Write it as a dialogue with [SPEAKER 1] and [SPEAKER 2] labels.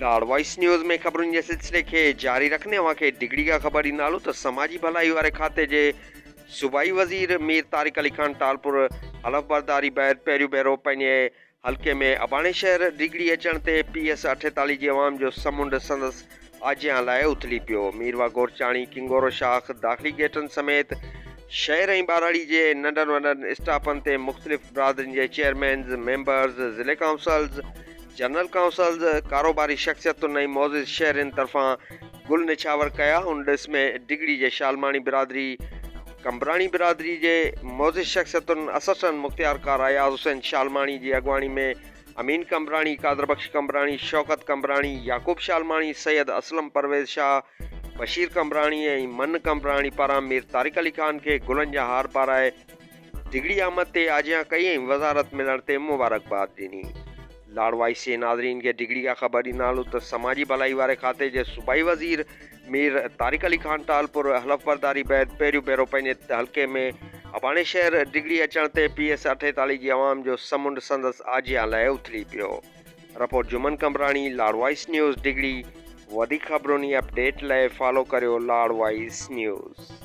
[SPEAKER 1] लाड़ voice news में ख़बरुनि जे सिलसिले खे जारी रखने अव्हांखे डिगड़ी खां ख़बर ॾींदालूं त समाजी भलाई वारे खाते जे सूबाई वज़ीर मीर तारिक अली खान टालपुर हलफ़बरदारी बैदि पहिरियों भेरो पंहिंजे हल्के में अबाणे शहर डिगड़ी अचण ते PS 48 जी अवाम जो समुंड संदसि आजियां लाइ उथली पियो। मीरवा गोरचाणी किंगोरो शाख दाख़िली गेटनि समेत शहर ऐं ॿाराड़ी जे नंढनि वॾनि स्टाफनि ते मुख़्तलिफ़ बिरादरियुनि जे चेयरमैन्स मेंबर्स ज़िले काउंसल्स जनरल काउंसल्स कारोबारी शख़्सियतुनि ऐं मोज़िज़ शहरियुनि तरफ़ां गुल निछावर कया। उन ॾिस में डिगड़ी जे शालमाणी बिरादरी कंबराणी बिरादरी जे मोज़िज़ शख़्सियतुनि अससन मुख़्तियार कार अयाज़ हुसैन शालमाणी जी अॻवानी में अमीन कंबराणी कादर बख्श कंबराणी शौकत कंबराणी याकूब शालमाणी सैयद असलम परवेज़ शाह बशीर कंबराणी ऐं मन कंबराणी पारां मीर तारिक अली खान खे गुलनि जा हार पाराए डिगड़ी आमद ते आजियां कई ऐं वज़ारत मिलण ते मुबारकबाद ॾिनी। लाड़ वॉइस जे नाज़रीन खे डिगड़ी खां ख़बर ॾींदालूं त समाजी भलाई वारे खाते जे सूबाई वज़ीर मीर तारिक अली खान टालपुर हलफ़बरदारी बैदि पहिरियों भेरो पंहिंजे हल्के में अबाणे शहर डिगड़ी अचण ते PS 48 जी अवाम जो समुंड संदसि आजियां लाइ उथली पियो। रिपोर्ट जुमन कंबराणी, लाड़ वॉइस न्यूज़ डिगड़ी। वधीक ख़बरुनि अपडेट लाइ फॉलो करियो लाड़ वॉइस न्यूज़।